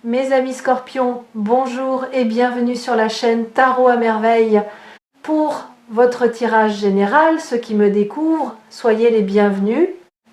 Mes amis scorpions, bonjour et bienvenue sur la chaîne Tarot à merveille. Pour votre tirage général, ceux qui me découvrent, soyez les bienvenus.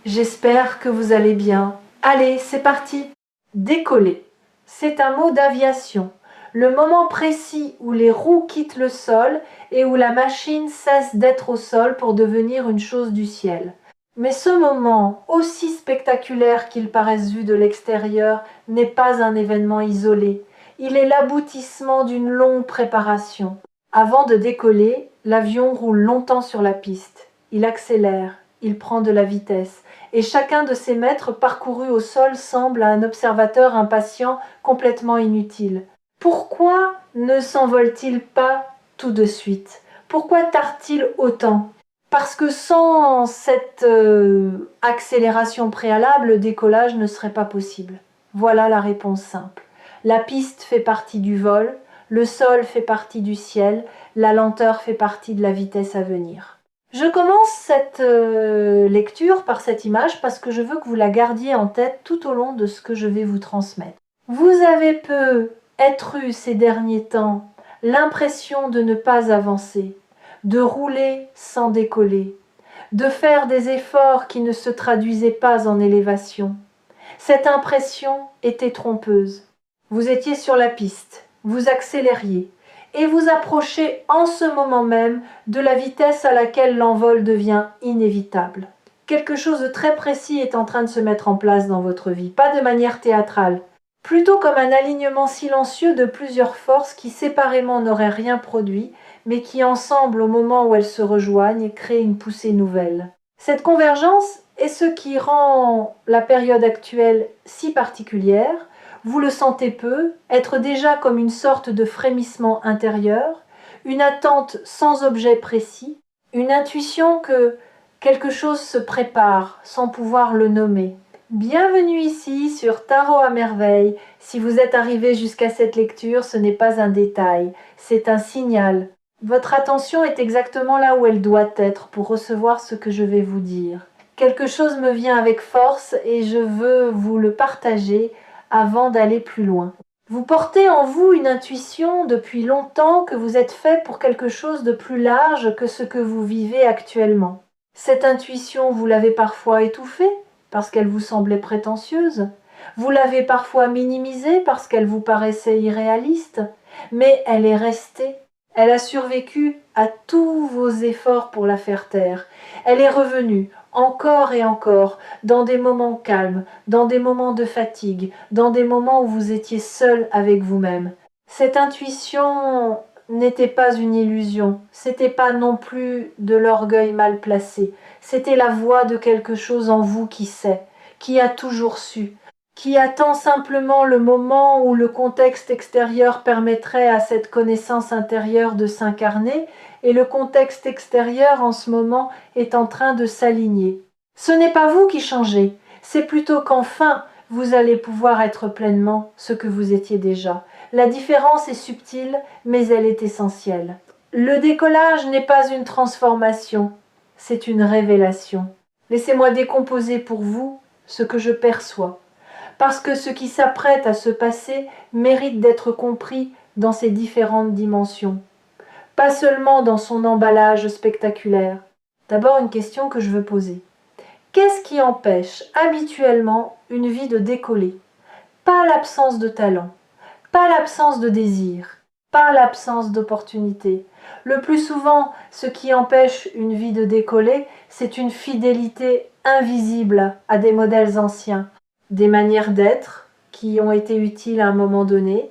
J'espère que vous allez bien. Allez, c'est parti. Décoller. C'est un mot d'aviation. Le moment précis où les roues quittent le sol et où la machine cesse d'être au sol pour devenir une chose du ciel. Mais ce moment, aussi spectaculaire qu'il paraisse vu de l'extérieur, n'est pas un événement isolé. Il est l'aboutissement d'une longue préparation. Avant de décoller, l'avion roule longtemps sur la piste. Il accélère, il prend de la vitesse, et chacun de ses mètres parcourus au sol semble à un observateur impatient complètement inutile. Pourquoi ne s'envole-t-il pas tout de suite? Pourquoi tarde-t-il autant? Parce que sans cette accélération préalable, le décollage ne serait pas possible. Voilà la réponse simple. La piste fait partie du vol, le sol fait partie du ciel, la lenteur fait partie de la vitesse à venir. Je commence cette lecture par cette image parce que je veux que vous la gardiez en tête tout au long de ce que je vais vous transmettre. Vous avez peut-être eu ces derniers temps l'impression de ne pas avancer, de rouler sans décoller, de faire des efforts qui ne se traduisaient pas en élévation. Cette impression était trompeuse. Vous étiez sur la piste, vous accélériez, et vous approchez en ce moment même de la vitesse à laquelle l'envol devient inévitable. Quelque chose de très précis est en train de se mettre en place dans votre vie, pas de manière théâtrale, plutôt comme un alignement silencieux de plusieurs forces qui séparément n'auraient rien produit, mais qui ensemble, au moment où elles se rejoignent, créent une poussée nouvelle. Cette convergence est ce qui rend la période actuelle si particulière. Vous le sentez peu, être déjà comme une sorte de frémissement intérieur, une attente sans objet précis, une intuition que quelque chose se prépare sans pouvoir le nommer. Bienvenue ici sur Tarot à merveille. Si vous êtes arrivé jusqu'à cette lecture, ce n'est pas un détail, c'est un signal. Votre attention est exactement là où elle doit être pour recevoir ce que je vais vous dire. Quelque chose me vient avec force et je veux vous le partager avant d'aller plus loin. Vous portez en vous une intuition depuis longtemps que vous êtes fait pour quelque chose de plus large que ce que vous vivez actuellement. Cette intuition, vous l'avez parfois étouffée parce qu'elle vous semblait prétentieuse. Vous l'avez parfois minimisée parce qu'elle vous paraissait irréaliste. Mais elle est restée. Elle a survécu à tous vos efforts pour la faire taire. Elle est revenue, encore et encore, dans des moments calmes, dans des moments de fatigue, dans des moments où vous étiez seul avec vous-même. Cette intuition n'était pas une illusion, c'était pas non plus de l'orgueil mal placé, c'était la voix de quelque chose en vous qui sait, qui a toujours su, qui attend simplement le moment où le contexte extérieur permettrait à cette connaissance intérieure de s'incarner, et le contexte extérieur en ce moment est en train de s'aligner. Ce n'est pas vous qui changez, c'est plutôt qu'enfin vous allez pouvoir être pleinement ce que vous étiez déjà. La différence est subtile, mais elle est essentielle. Le décollage n'est pas une transformation, c'est une révélation. Laissez-moi décomposer pour vous ce que je perçois. Parce que ce qui s'apprête à se passer mérite d'être compris dans ses différentes dimensions, pas seulement dans son emballage spectaculaire. D'abord, une question que je veux poser. Qu'est-ce qui empêche habituellement une vie de décoller? Pas l'absence de talent, pas l'absence de désir, pas l'absence d'opportunité. Le plus souvent, ce qui empêche une vie de décoller, c'est une fidélité invisible à des modèles anciens, des manières d'être qui ont été utiles à un moment donné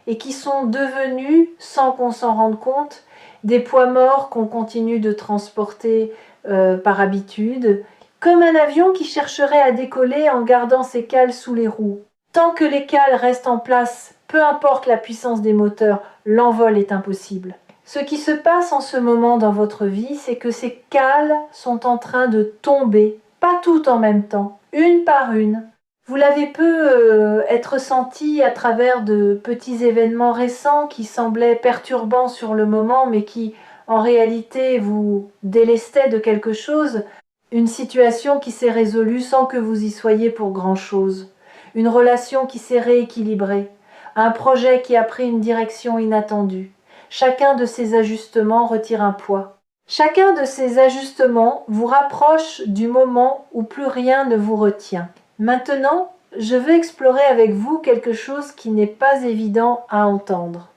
et qui sont devenues, sans qu'on s'en rende compte, des poids morts qu'on continue de transporter par habitude, comme un avion qui chercherait à décoller en gardant ses cales sous les roues. Tant que les cales restent en place, peu importe la puissance des moteurs, l'envol est impossible. Ce qui se passe en ce moment dans votre vie, c'est que ces cales sont en train de tomber, pas toutes en même temps, une par une. Vous l'avez être senti à travers de petits événements récents qui semblaient perturbants sur le moment, mais qui, en réalité, vous délestaient de quelque chose. Une situation qui s'est résolue sans que vous y soyez pour grand-chose. Une relation qui s'est rééquilibrée. un projet qui a pris une direction inattendue. Chacun de ces ajustements retire un poids. Chacun de ces ajustements vous rapproche du moment où plus rien ne vous retient. Maintenant, je veux explorer avec vous quelque chose qui n'est pas évident à entendre.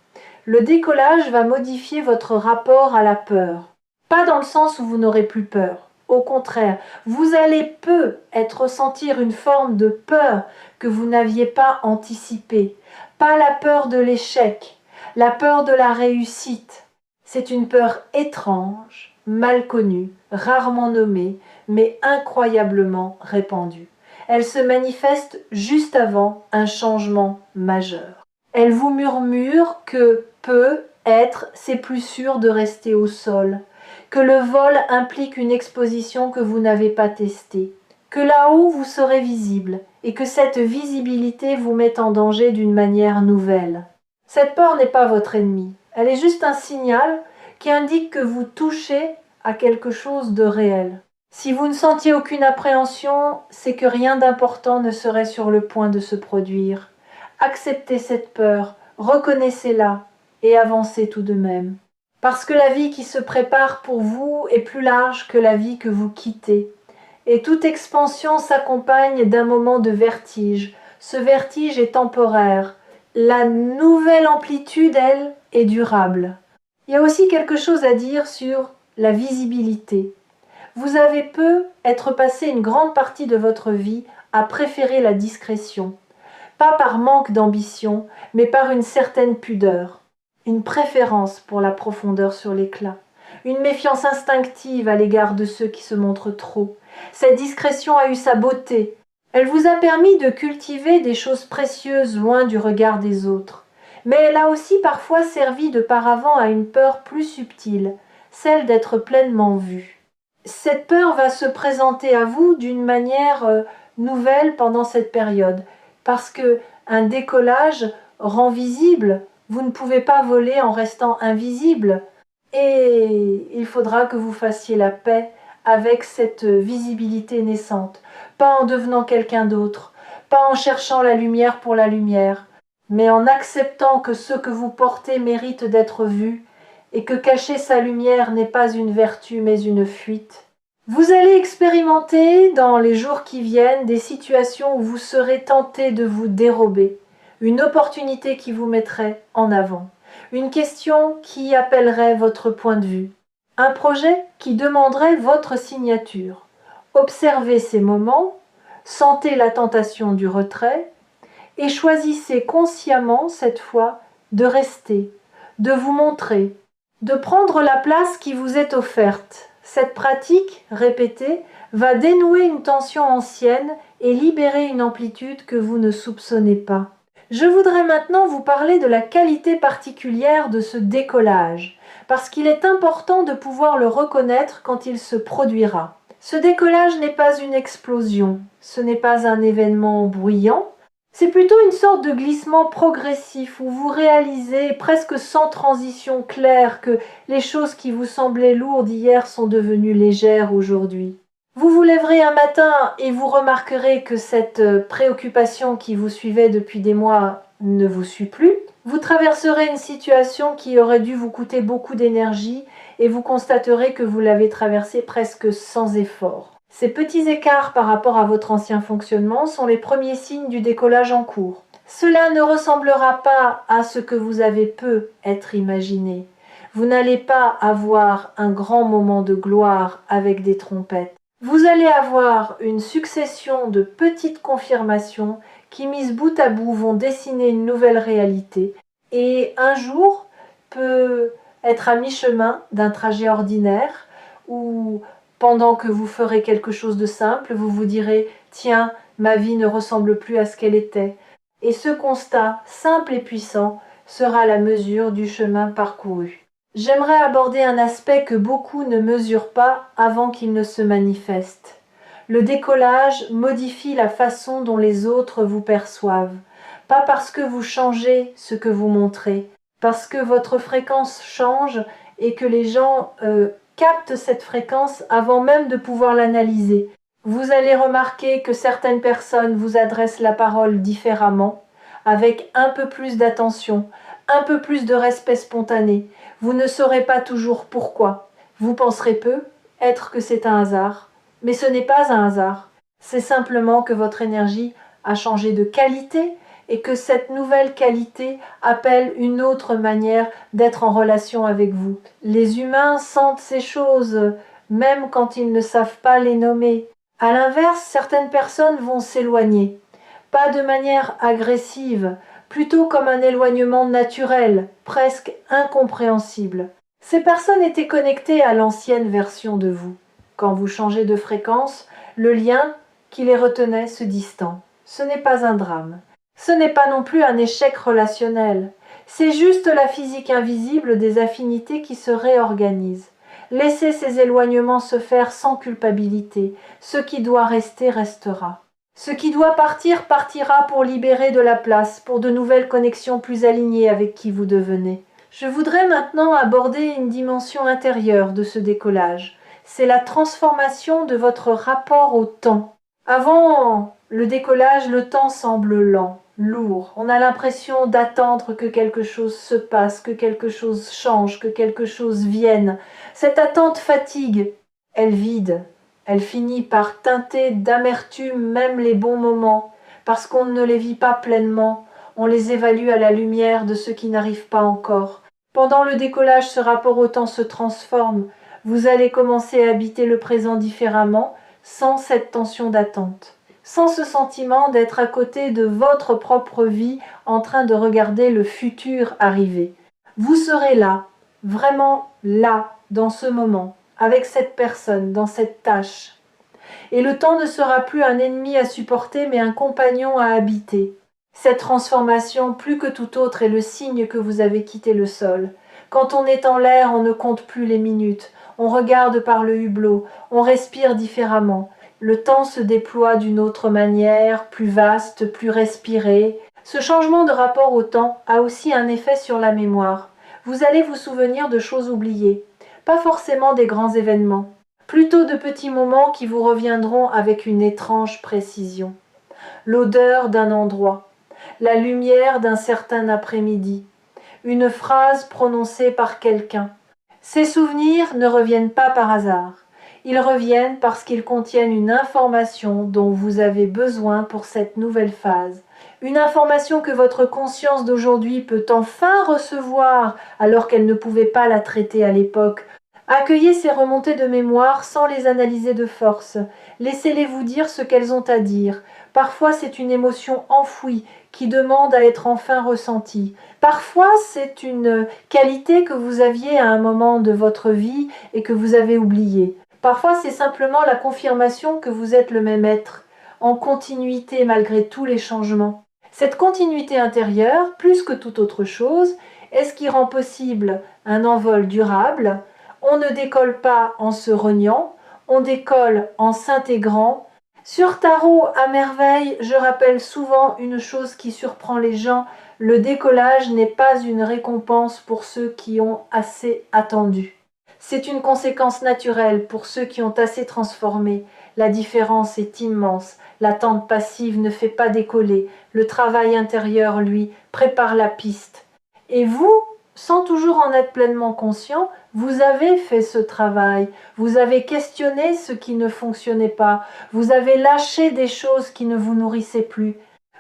Le décollage va modifier votre rapport à la peur. Pas dans le sens où vous n'aurez plus peur. Au contraire, vous allez peut-être ressentir une forme de peur que vous n'aviez pas anticipée. Pas la peur de l'échec, la peur de la réussite. C'est une peur étrange, mal connue, rarement nommée, mais incroyablement répandue. Elle se manifeste juste avant un changement majeur. Elle vous murmure que peut-être c'est plus sûr de rester au sol, que le vol implique une exposition que vous n'avez pas testée, que là-haut vous serez visible et que cette visibilité vous met en danger d'une manière nouvelle. Cette peur n'est pas votre ennemi, elle est juste un signal qui indique que vous touchez à quelque chose de réel. Si vous ne sentiez aucune appréhension, c'est que rien d'important ne serait sur le point de se produire. Acceptez cette peur, reconnaissez-la et avancez tout de même. Parce que la vie qui se prépare pour vous est plus large que la vie que vous quittez. Et toute expansion s'accompagne d'un moment de vertige. Ce vertige est temporaire. La nouvelle amplitude, elle, est durable. Il y a aussi quelque chose à dire sur la visibilité. Vous avez peut-être passé une grande partie de votre vie à préférer la discrétion. Pas par manque d'ambition, mais par une certaine pudeur. Une préférence pour la profondeur sur l'éclat. Une méfiance instinctive à l'égard de ceux qui se montrent trop. Cette discrétion a eu sa beauté. Elle vous a permis de cultiver des choses précieuses loin du regard des autres. Mais elle a aussi parfois servi de paravent à une peur plus subtile, celle d'être pleinement vue. Cette peur va se présenter à vous d'une manière nouvelle pendant cette période, parce que un décollage rend visible, vous ne pouvez pas voler en restant invisible, et il faudra que vous fassiez la paix avec cette visibilité naissante, pas en devenant quelqu'un d'autre, pas en cherchant la lumière pour la lumière, mais en acceptant que ce que vous portez mérite d'être vu, et que cacher sa lumière n'est pas une vertu mais une fuite. Vous allez expérimenter dans les jours qui viennent des situations où vous serez tenté de vous dérober, une opportunité qui vous mettrait en avant, une question qui appellerait votre point de vue, un projet qui demanderait votre signature. Observez ces moments, sentez la tentation du retrait et choisissez consciemment cette fois de rester, de vous montrer, de prendre la place qui vous est offerte. Cette pratique, répétée, va dénouer une tension ancienne et libérer une amplitude que vous ne soupçonnez pas. Je voudrais maintenant vous parler de la qualité particulière de ce décollage, parce qu'il est important de pouvoir le reconnaître quand il se produira. Ce décollage n'est pas une explosion, ce n'est pas un événement bruyant, c'est plutôt une sorte de glissement progressif où vous réalisez presque sans transition claire que les choses qui vous semblaient lourdes hier sont devenues légères aujourd'hui. Vous vous lèverez un matin et vous remarquerez que cette préoccupation qui vous suivait depuis des mois ne vous suit plus. Vous traverserez une situation qui aurait dû vous coûter beaucoup d'énergie et vous constaterez que vous l'avez traversée presque sans effort. Ces petits écarts par rapport à votre ancien fonctionnement sont les premiers signes du décollage en cours. Cela ne ressemblera pas à ce que vous avez peut-être imaginé. Vous n'allez pas avoir un grand moment de gloire avec des trompettes. Vous allez avoir une succession de petites confirmations qui, mises bout à bout, vont dessiner une nouvelle réalité. Et un jour peut être à mi-chemin d'un trajet ordinaire où, pendant que vous ferez quelque chose de simple, vous vous direz « Tiens, ma vie ne ressemble plus à ce qu'elle était ». Et ce constat, simple et puissant, sera la mesure du chemin parcouru. J'aimerais aborder un aspect que beaucoup ne mesurent pas avant qu'il ne se manifeste. Le décollage modifie la façon dont les autres vous perçoivent. Pas parce que vous changez ce que vous montrez, parce que votre fréquence change et que les gens captent cette fréquence avant même de pouvoir l'analyser. Vous allez remarquer que certaines personnes vous adressent la parole différemment, avec un peu plus d'attention, un peu plus de respect spontané. Vous ne saurez pas toujours pourquoi. Vous penserez peu être que c'est un hasard. Mais ce n'est pas un hasard. C'est simplement que votre énergie a changé de qualité et que cette nouvelle qualité appelle une autre manière d'être en relation avec vous. Les humains sentent ces choses, même quand ils ne savent pas les nommer. À l'inverse, certaines personnes vont s'éloigner. Pas de manière agressive, plutôt comme un éloignement naturel, presque incompréhensible. Ces personnes étaient connectées à l'ancienne version de vous. Quand vous changez de fréquence, le lien qui les retenait se distend. Ce n'est pas un drame. Ce n'est pas non plus un échec relationnel. C'est juste la physique invisible des affinités qui se réorganisent. Laissez ces éloignements se faire sans culpabilité. Ce qui doit rester restera. Ce qui doit partir partira pour libérer de la place, pour de nouvelles connexions plus alignées avec qui vous devenez. Je voudrais maintenant aborder une dimension intérieure de ce décollage. C'est la transformation de votre rapport au temps. Avant le décollage, le temps semble lent, lourd. On a l'impression d'attendre que quelque chose se passe, que quelque chose change, que quelque chose vienne. Cette attente fatigue, elle vide. Elle finit par teinter d'amertume même les bons moments, parce qu'on ne les vit pas pleinement, on les évalue à la lumière de ce qui n'arrive pas encore. Pendant le décollage, ce rapport au temps se transforme. Vous allez commencer à habiter le présent différemment, sans cette tension d'attente, sans ce sentiment d'être à côté de votre propre vie en train de regarder le futur arriver. Vous serez là, vraiment là, dans ce moment, avec cette personne, dans cette tâche. Et le temps ne sera plus un ennemi à supporter, mais un compagnon à habiter. Cette transformation, plus que tout autre, est le signe que vous avez quitté le sol. Quand on est en l'air, on ne compte plus les minutes. On regarde par le hublot, on respire différemment. Le temps se déploie d'une autre manière, plus vaste, plus respiré. Ce changement de rapport au temps a aussi un effet sur la mémoire. Vous allez vous souvenir de choses oubliées, pas forcément des grands événements, plutôt de petits moments qui vous reviendront avec une étrange précision. L'odeur d'un endroit, la lumière d'un certain après-midi, une phrase prononcée par quelqu'un. Ces souvenirs ne reviennent pas par hasard. Ils reviennent parce qu'ils contiennent une information dont vous avez besoin pour cette nouvelle phase. Une information que votre conscience d'aujourd'hui peut enfin recevoir alors qu'elle ne pouvait pas la traiter à l'époque. Accueillez ces remontées de mémoire sans les analyser de force. Laissez-les vous dire ce qu'elles ont à dire. Parfois c'est une émotion enfouie qui demande à être enfin ressentie. Parfois c'est une qualité que vous aviez à un moment de votre vie et que vous avez oubliée. Parfois c'est simplement la confirmation que vous êtes le même être, en continuité malgré tous les changements. Cette continuité intérieure, plus que toute autre chose, est ce qui rend possible un envol durable. On ne décolle pas en se reniant, on décolle en s'intégrant. Sur Tarot à merveille, je rappelle souvent une chose qui surprend les gens, le décollage n'est pas une récompense pour ceux qui ont assez attendu. C'est une conséquence naturelle pour ceux qui ont assez transformé. La différence est immense, l'attente passive ne fait pas décoller, le travail intérieur, lui, prépare la piste. Et vous, sans toujours en être pleinement conscient, vous avez fait ce travail, vous avez questionné ce qui ne fonctionnait pas, vous avez lâché des choses qui ne vous nourrissaient plus.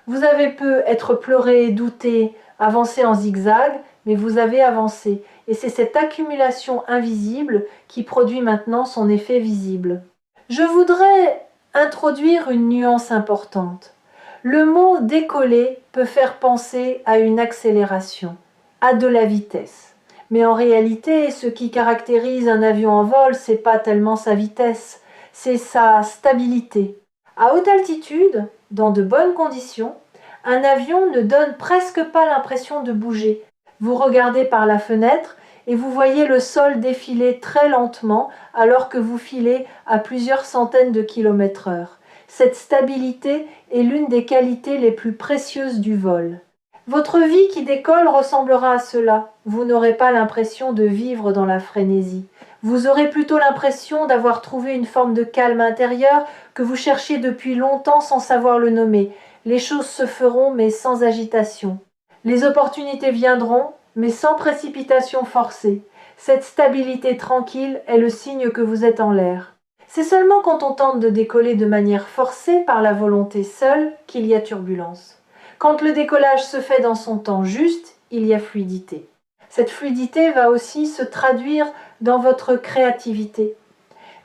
Vous avez pu être pleuré, douté, avancé en zigzag, mais vous avez avancé. Et c'est cette accumulation invisible qui produit maintenant son effet visible. Je voudrais introduire une nuance importante. Le mot décoller peut faire penser à une accélération, à de la vitesse. Mais en réalité, ce qui caractérise un avion en vol, c'est pas tellement sa vitesse, c'est sa stabilité. À haute altitude, dans de bonnes conditions, un avion ne donne presque pas l'impression de bouger. Vous regardez par la fenêtre et vous voyez le sol défiler très lentement alors que vous filez à plusieurs centaines de kilomètres/heure. Cette stabilité est l'une des qualités les plus précieuses du vol. Votre vie qui décolle ressemblera à cela. Vous n'aurez pas l'impression de vivre dans la frénésie. Vous aurez plutôt l'impression d'avoir trouvé une forme de calme intérieur que vous cherchiez depuis longtemps sans savoir le nommer. Les choses se feront, mais sans agitation. Les opportunités viendront, mais sans précipitation forcée. Cette stabilité tranquille est le signe que vous êtes en l'air. C'est seulement quand on tente de décoller de manière forcée par la volonté seule qu'il y a turbulence. Quand le décollage se fait dans son temps juste, il y a fluidité. Cette fluidité va aussi se traduire dans votre créativité.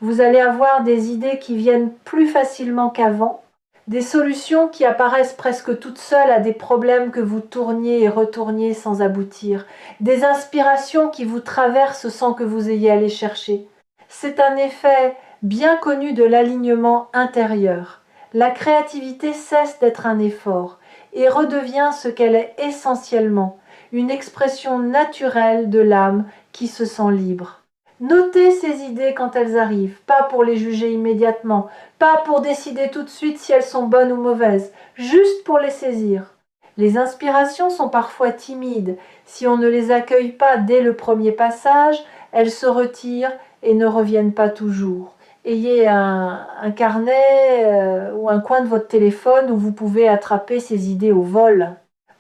Vous allez avoir des idées qui viennent plus facilement qu'avant, des solutions qui apparaissent presque toutes seules à des problèmes que vous tourniez et retourniez sans aboutir, des inspirations qui vous traversent sans que vous ayez à les chercher. C'est un effet bien connu de l'alignement intérieur. La créativité cesse d'être un effort et redevient ce qu'elle est essentiellement, une expression naturelle de l'âme qui se sent libre. Notez ces idées quand elles arrivent, pas pour les juger immédiatement, pas pour décider tout de suite si elles sont bonnes ou mauvaises, juste pour les saisir. Les inspirations sont parfois timides. Si on ne les accueille pas dès le premier passage, elles se retirent et ne reviennent pas toujours. Ayez un carnet ou un coin de votre téléphone où vous pouvez attraper ces idées au vol.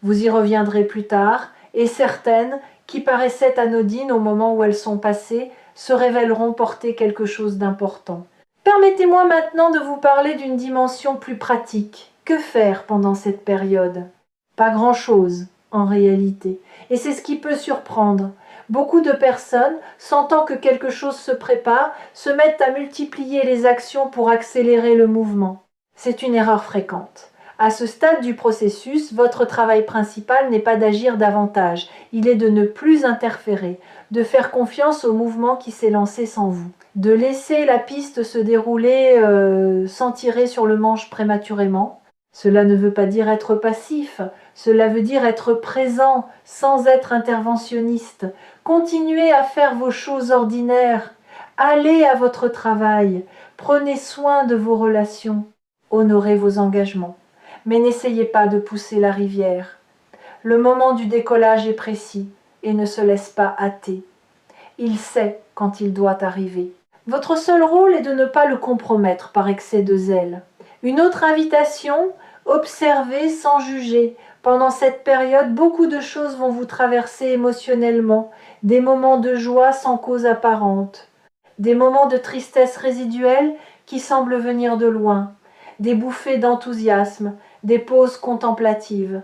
Vous y reviendrez plus tard, et certaines, qui paraissaient anodines au moment où elles sont passées, se révéleront porter quelque chose d'important. Permettez-moi maintenant de vous parler d'une dimension plus pratique. Que faire pendant cette période? Pas grand-chose, en réalité. Et c'est ce qui peut surprendre. Beaucoup de personnes, sentant que quelque chose se prépare, se mettent à multiplier les actions pour accélérer le mouvement. C'est une erreur fréquente. À ce stade du processus, votre travail principal n'est pas d'agir davantage, il est de ne plus interférer, de faire confiance au mouvement qui s'est lancé sans vous, de laisser la piste se dérouler sans tirer sur le manche prématurément. Cela ne veut pas dire être passif, cela veut dire être présent sans être interventionniste. Continuez à faire vos choses ordinaires, allez à votre travail, prenez soin de vos relations, honorez vos engagements. Mais n'essayez pas de pousser la rivière. Le moment du décollage est précis et ne se laisse pas hâter. Il sait quand il doit arriver. Votre seul rôle est de ne pas le compromettre par excès de zèle. Une autre invitation, observez sans juger. Pendant cette période, beaucoup de choses vont vous traverser émotionnellement, des moments de joie sans cause apparente, des moments de tristesse résiduelle qui semblent venir de loin, des bouffées d'enthousiasme, des pauses contemplatives.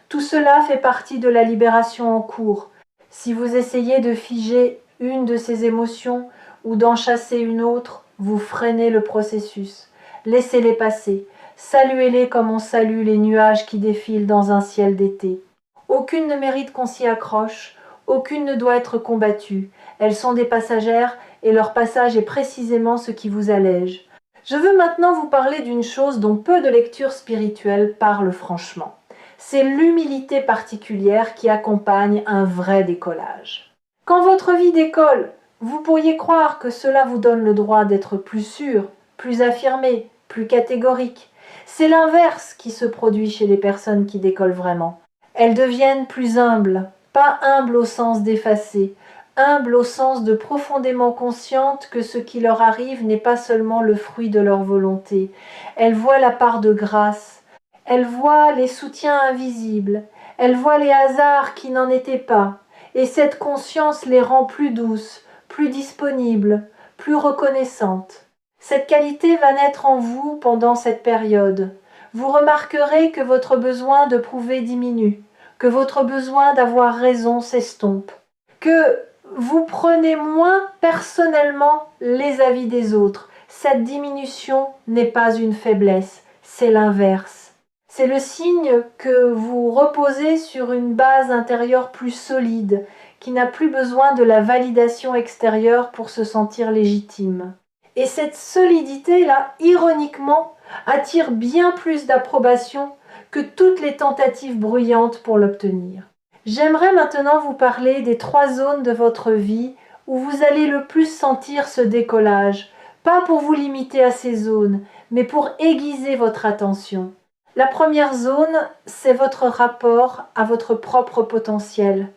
Tout cela fait partie de la libération en cours. Si vous essayez de figer une de ces émotions ou d'en chasser une autre, vous freinez le processus. Laissez-les passer. Saluez-les comme on salue les nuages qui défilent dans un ciel d'été. Aucune ne mérite qu'on s'y accroche, aucune ne doit être combattue. Elles sont des passagères et leur passage est précisément ce qui vous allège. Je veux maintenant vous parler d'une chose dont peu de lectures spirituelles parlent franchement. C'est l'humilité particulière qui accompagne un vrai décollage. Quand votre vie décolle, vous pourriez croire que cela vous donne le droit d'être plus sûr, plus affirmé, plus catégorique. C'est l'inverse qui se produit chez les personnes qui décollent vraiment. Elles deviennent plus humbles, pas humbles au sens d'effacer, humbles au sens de profondément conscientes que ce qui leur arrive n'est pas seulement le fruit de leur volonté. Elles voient la part de grâce, elles voient les soutiens invisibles, elles voient les hasards qui n'en étaient pas, et cette conscience les rend plus douces, plus disponibles, plus reconnaissantes. Cette qualité va naître en vous pendant cette période. Vous remarquerez que votre besoin de prouver diminue, que votre besoin d'avoir raison s'estompe, que vous prenez moins personnellement les avis des autres. Cette diminution n'est pas une faiblesse, c'est l'inverse. C'est le signe que vous reposez sur une base intérieure plus solide, qui n'a plus besoin de la validation extérieure pour se sentir légitime. Et cette solidité-là, ironiquement, attire bien plus d'approbation que toutes les tentatives bruyantes pour l'obtenir. J'aimerais maintenant vous parler des 3 zones de votre vie où vous allez le plus sentir ce décollage, pas pour vous limiter à ces zones, mais pour aiguiser votre attention. La première zone, c'est votre rapport à votre propre potentiel.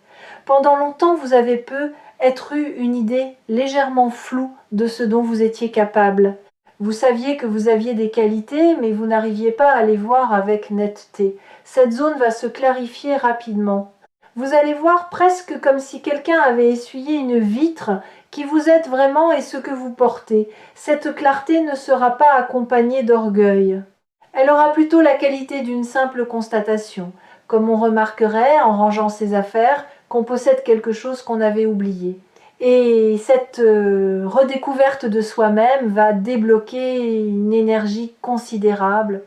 Pendant longtemps, vous avez être eu une idée légèrement floue de ce dont vous étiez capable. Vous saviez que vous aviez des qualités, mais vous n'arriviez pas à les voir avec netteté. Cette zone va se clarifier rapidement. Vous allez voir presque comme si quelqu'un avait essuyé une vitre qui vous êtes vraiment et ce que vous portez. Cette clarté ne sera pas accompagnée d'orgueil. Elle aura plutôt la qualité d'une simple constatation, comme on remarquerait, en rangeant ses affaires, qu'on possède quelque chose qu'on avait oublié. Et cette redécouverte de soi-même va débloquer une énergie considérable.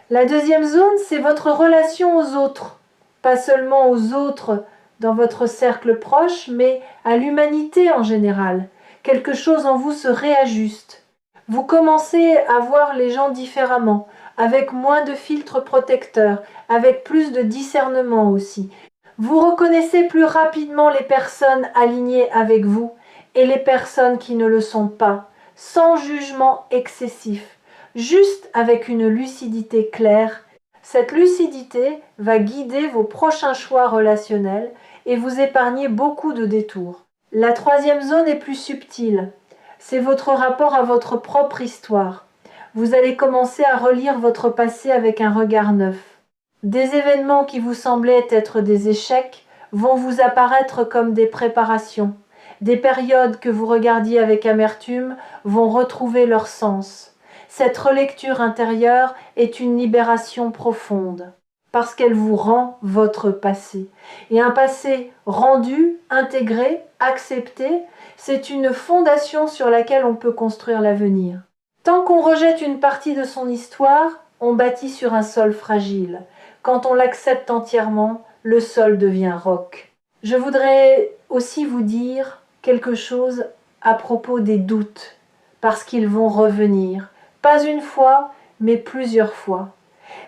La deuxième zone, c'est votre relation aux autres. Pas seulement aux autres dans votre cercle proche, mais à l'humanité en général. Quelque chose en vous se réajuste. Vous commencez à voir les gens différemment, avec moins de filtres protecteurs, avec plus de discernement aussi. Vous reconnaissez plus rapidement les personnes alignées avec vous et les personnes qui ne le sont pas, sans jugement excessif, juste avec une lucidité claire. Cette lucidité va guider vos prochains choix relationnels et vous épargner beaucoup de détours. La troisième zone est plus subtile. C'est votre rapport à votre propre histoire. Vous allez commencer à relire votre passé avec un regard neuf. Des événements qui vous semblaient être des échecs vont vous apparaître comme des préparations. Des périodes que vous regardiez avec amertume vont retrouver leur sens. Cette relecture intérieure est une libération profonde, parce qu'elle vous rend votre passé. Et un passé rendu, intégré, accepté, c'est une fondation sur laquelle on peut construire l'avenir. Tant qu'on rejette une partie de son histoire, on bâtit sur un sol fragile. Quand on l'accepte entièrement, le sol devient roc. Je voudrais aussi vous dire quelque chose à propos des doutes, parce qu'ils vont revenir, pas une fois, mais plusieurs fois.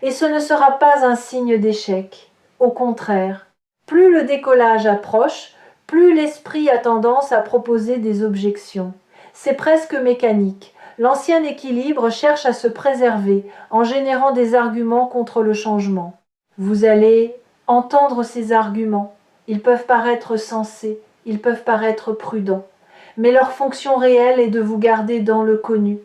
Et ce ne sera pas un signe d'échec. Au contraire, plus le décollage approche, plus l'esprit a tendance à proposer des objections. C'est presque mécanique. L'ancien équilibre cherche à se préserver en générant des arguments contre le changement. Vous allez entendre ces arguments. Ils peuvent paraître sensés, ils peuvent paraître prudents, mais leur fonction réelle est de vous garder dans le connu.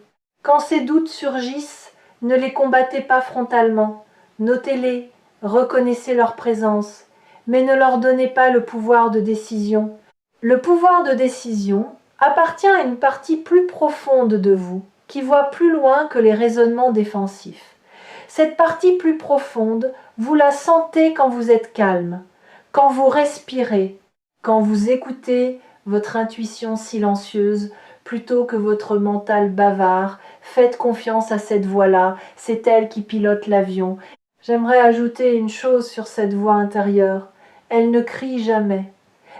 Quand ces doutes surgissent, ne les combattez pas frontalement. Notez-les, reconnaissez leur présence, mais ne leur donnez pas le pouvoir de décision. Le pouvoir de décision appartient à une partie plus profonde de vous, qui voit plus loin que les raisonnements défensifs. Cette partie plus profonde, vous la sentez quand vous êtes calme, quand vous respirez, quand vous écoutez votre intuition silencieuse plutôt que votre mental bavard. Faites confiance à cette voix-là, c'est elle qui pilote l'avion. J'aimerais ajouter une chose sur cette voix intérieure. Elle ne crie jamais,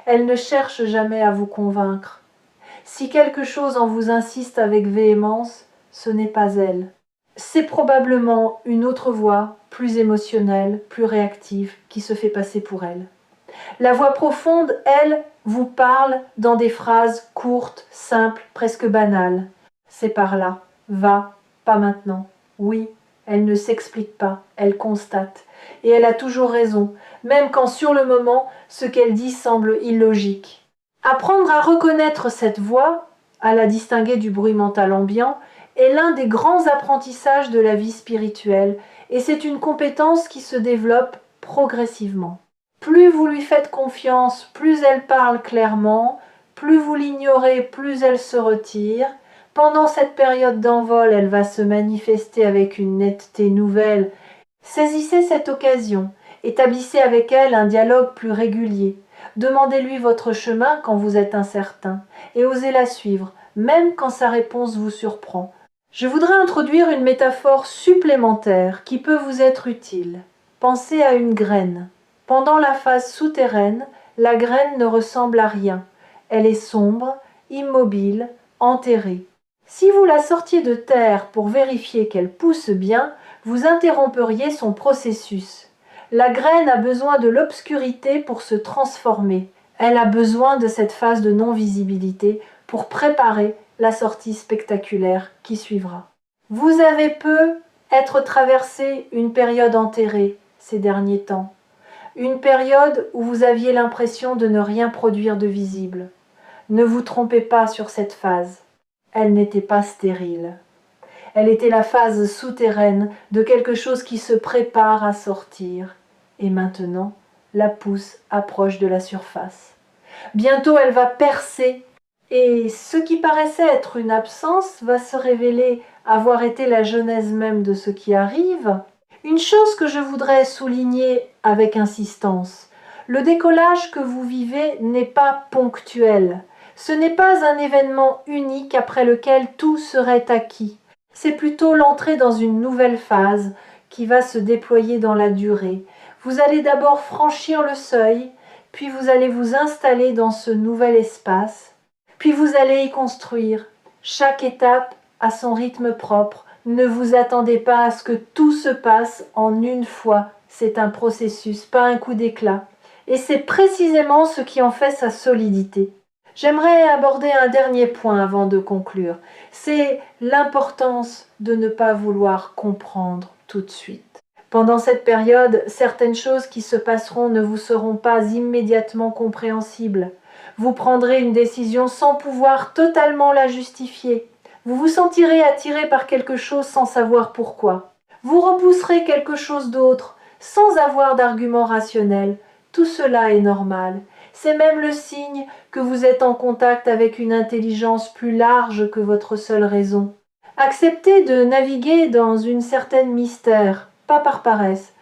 elle ne cherche jamais à vous convaincre. Si quelque chose en vous insiste avec véhémence, ce n'est pas elle. C'est probablement une autre voix, plus émotionnelle, plus réactive, qui se fait passer pour elle. La voix profonde, elle, vous parle dans des phrases courtes, simples, presque banales. C'est par là. Va, pas maintenant. Oui, elle ne s'explique pas, elle constate. Et elle a toujours raison, même quand sur le moment, ce qu'elle dit semble illogique. Apprendre à reconnaître cette voix, à la distinguer du bruit mental ambiant, est l'un des grands apprentissages de la vie spirituelle, et c'est une compétence qui se développe progressivement. Plus vous lui faites confiance, plus elle parle clairement, plus vous l'ignorez, plus elle se retire. Pendant cette période d'envol, elle va se manifester avec une netteté nouvelle. Saisissez cette occasion, établissez avec elle un dialogue plus régulier. Demandez-lui votre chemin quand vous êtes incertain, et osez la suivre, même quand sa réponse vous surprend. Je voudrais introduire une métaphore supplémentaire qui peut vous être utile. Pensez à une graine. Pendant la phase souterraine, la graine ne ressemble à rien. Elle est sombre, immobile, enterrée. Si vous la sortiez de terre pour vérifier qu'elle pousse bien, vous interromperiez son processus. La graine a besoin de l'obscurité pour se transformer. Elle a besoin de cette phase de non-visibilité pour préparer la sortie spectaculaire qui suivra. Vous avez être traversé une période enterrée ces derniers temps. Une période où vous aviez l'impression de ne rien produire de visible. Ne vous trompez pas sur cette phase. Elle n'était pas stérile. Elle était la phase souterraine de quelque chose qui se prépare à sortir. Et maintenant, la pousse approche de la surface. Bientôt, elle va percer et ce qui paraissait être une absence va se révéler avoir été la genèse même de ce qui arrive. Une chose que je voudrais souligner avec insistance, le décollage que vous vivez n'est pas ponctuel. Ce n'est pas un événement unique après lequel tout serait acquis. C'est plutôt l'entrée dans une nouvelle phase qui va se déployer dans la durée. Vous allez d'abord franchir le seuil, puis vous allez vous installer dans ce nouvel espace, puis vous allez y construire. Chaque étape a son rythme propre. Ne vous attendez pas à ce que tout se passe en une fois. C'est un processus, pas un coup d'éclat. Et c'est précisément ce qui en fait sa solidité. J'aimerais aborder un dernier point avant de conclure. C'est l'importance de ne pas vouloir comprendre tout de suite. Pendant cette période, certaines choses qui se passeront ne vous seront pas immédiatement compréhensibles. Vous prendrez une décision sans pouvoir totalement la justifier. Vous vous sentirez attiré par quelque chose sans savoir pourquoi. Vous repousserez quelque chose d'autre sans avoir d'argument rationnel. Tout cela est normal. C'est même le signe que vous êtes en contact avec une intelligence plus large que votre seule raison. Acceptez de naviguer dans une certaine mystère, pas par paresse,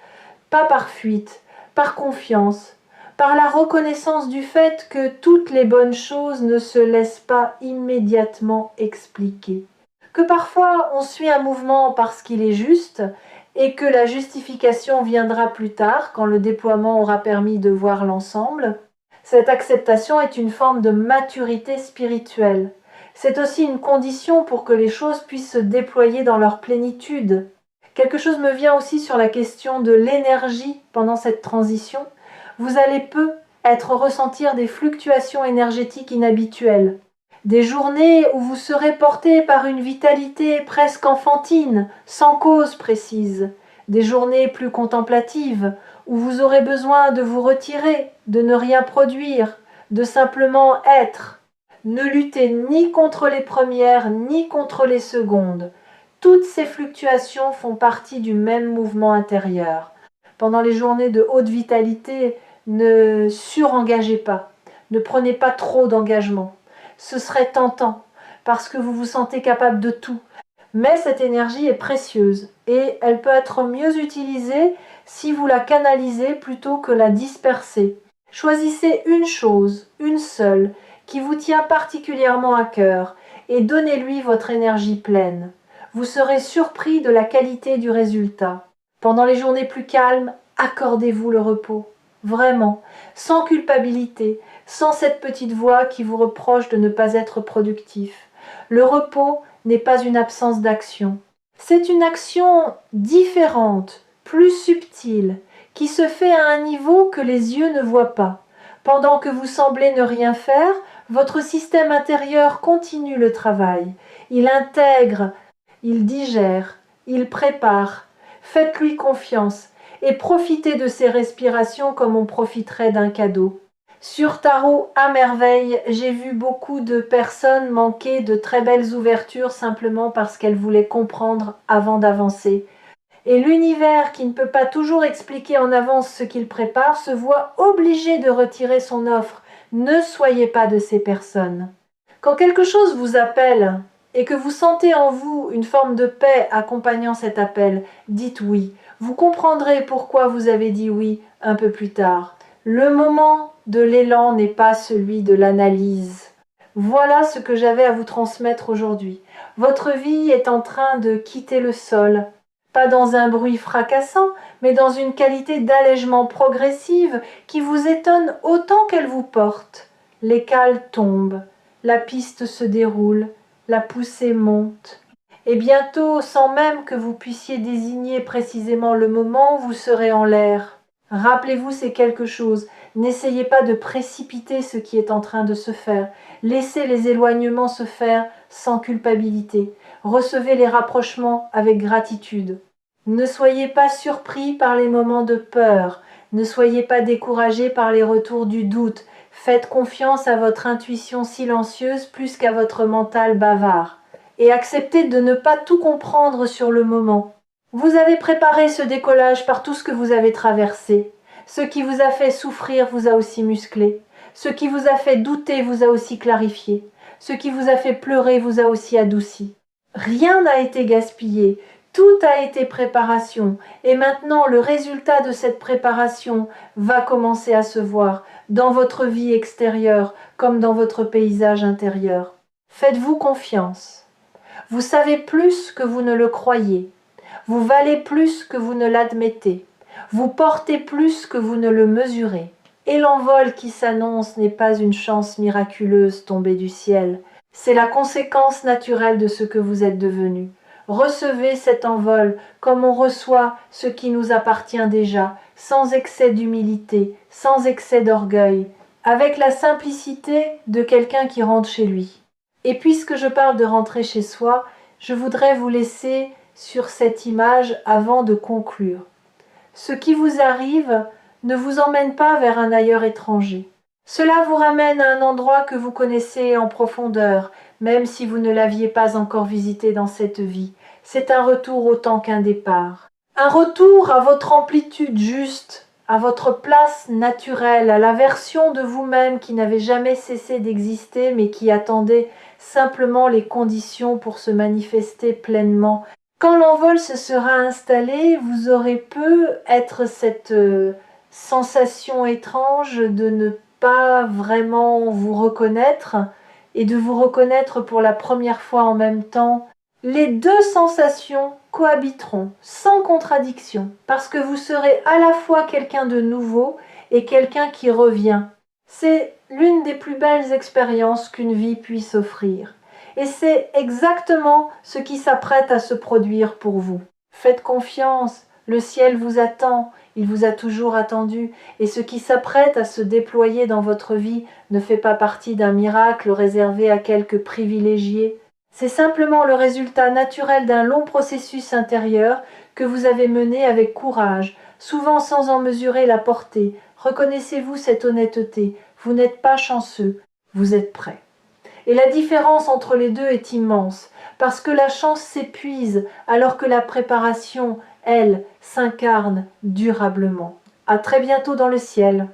pas par fuite, par confiance, par la reconnaissance du fait que toutes les bonnes choses ne se laissent pas immédiatement expliquer, que parfois on suit un mouvement parce qu'il est juste et que la justification viendra plus tard quand le déploiement aura permis de voir l'ensemble. Cette acceptation est une forme de maturité spirituelle. C'est aussi une condition pour que les choses puissent se déployer dans leur plénitude. Quelque chose me vient aussi sur la question de l'énergie pendant cette transition. Vous allez peu ressentir des fluctuations énergétiques inhabituelles. Des journées où vous serez porté par une vitalité presque enfantine, sans cause précise. Des journées plus contemplatives, où vous aurez besoin de vous retirer, de ne rien produire, de simplement être. Ne luttez ni contre les premières, ni contre les secondes. Toutes ces fluctuations font partie du même mouvement intérieur. Pendant les journées de haute vitalité, ne surengagez pas. Ne prenez pas trop d'engagement. Ce serait tentant, parce que vous vous sentez capable de tout. Mais cette énergie est précieuse et elle peut être mieux utilisée si vous la canalisez plutôt que la dispersez. Choisissez une chose, une seule, qui vous tient particulièrement à cœur et donnez-lui votre énergie pleine. Vous serez surpris de la qualité du résultat. Pendant les journées plus calmes, accordez-vous le repos. Vraiment, sans culpabilité, sans cette petite voix qui vous reproche de ne pas être productif. Le repos n'est pas une absence d'action. C'est une action différente, plus subtile, qui se fait à un niveau que les yeux ne voient pas. Pendant que vous semblez ne rien faire, votre système intérieur continue le travail. Il intègre, il digère, il prépare. Faites-lui confiance et profitez de ses respirations comme on profiterait d'un cadeau. Sur Tarot à merveille, j'ai vu beaucoup de personnes manquer de très belles ouvertures simplement parce qu'elles voulaient comprendre avant d'avancer. Et l'univers, qui ne peut pas toujours expliquer en avance ce qu'il prépare, se voit obligé de retirer son offre. Ne soyez pas de ces personnes. Quand quelque chose vous appelle et que vous sentez en vous une forme de paix accompagnant cet appel, dites oui. Vous comprendrez pourquoi vous avez dit oui un peu plus tard. Le moment de l'élan n'est pas celui de l'analyse. Voilà ce que j'avais à vous transmettre aujourd'hui. Votre vie est en train de quitter le sol. Pas dans un bruit fracassant, mais dans une qualité d'allègement progressive qui vous étonne autant qu'elle vous porte. Les cales tombent, la piste se déroule, la poussée monte. Et bientôt, sans même que vous puissiez désigner précisément le moment, vous serez en l'air. Rappelez-vous ces quelque chose. N'essayez pas de précipiter ce qui est en train de se faire. Laissez les éloignements se faire sans culpabilité. Recevez les rapprochements avec gratitude. Ne soyez pas surpris par les moments de peur. Ne soyez pas découragés par les retours du doute. Faites confiance à votre intuition silencieuse plus qu'à votre mental bavard. et acceptez de ne pas tout comprendre sur le moment. Vous avez préparé ce décollage par tout ce que vous avez traversé. Ce qui vous a fait souffrir vous a aussi musclé. Ce qui vous a fait douter vous a aussi clarifié. Ce qui vous a fait pleurer vous a aussi adouci. Rien n'a été gaspillé, tout a été préparation. Et maintenant, le résultat de cette préparation va commencer à se voir dans votre vie extérieure comme dans votre paysage intérieur. Faites-vous confiance. Vous savez plus que vous ne le croyez. Vous valez plus que vous ne l'admettez. Vous portez plus que vous ne le mesurez. Et l'envol qui s'annonce n'est pas une chance miraculeuse tombée du ciel. C'est la conséquence naturelle de ce que vous êtes devenu. Recevez cet envol comme on reçoit ce qui nous appartient déjà, sans excès d'humilité, sans excès d'orgueil, avec la simplicité de quelqu'un qui rentre chez lui. Et puisque je parle de rentrer chez soi, je voudrais vous laisser sur cette image avant de conclure. Ce qui vous arrive ne vous emmène pas vers un ailleurs étranger. Cela vous ramène à un endroit que vous connaissez en profondeur, même si vous ne l'aviez pas encore visité dans cette vie. C'est un retour autant qu'un départ. Un retour à votre amplitude juste, à votre place naturelle, à la version de vous-même qui n'avait jamais cessé d'exister mais qui attendait simplement les conditions pour se manifester pleinement. Quand l'envol se sera installé, vous aurez être cette sensation étrange de ne pas vraiment vous reconnaître et de vous reconnaître pour la première fois en même temps. Les deux sensations cohabiteront sans contradiction parce que vous serez à la fois quelqu'un de nouveau et quelqu'un qui revient. C'est l'une des plus belles expériences qu'une vie puisse offrir. Et c'est exactement ce qui s'apprête à se produire pour vous. Faites confiance, le ciel vous attend, il vous a toujours attendu, et ce qui s'apprête à se déployer dans votre vie ne fait pas partie d'un miracle réservé à quelques privilégiés. C'est simplement le résultat naturel d'un long processus intérieur que vous avez mené avec courage, souvent sans en mesurer la portée. Reconnaissez-vous cette honnêteté, vous n'êtes pas chanceux, vous êtes prêt. Et la différence entre les deux est immense, parce que la chance s'épuise alors que la préparation, elle, s'incarne durablement. À très bientôt dans le ciel.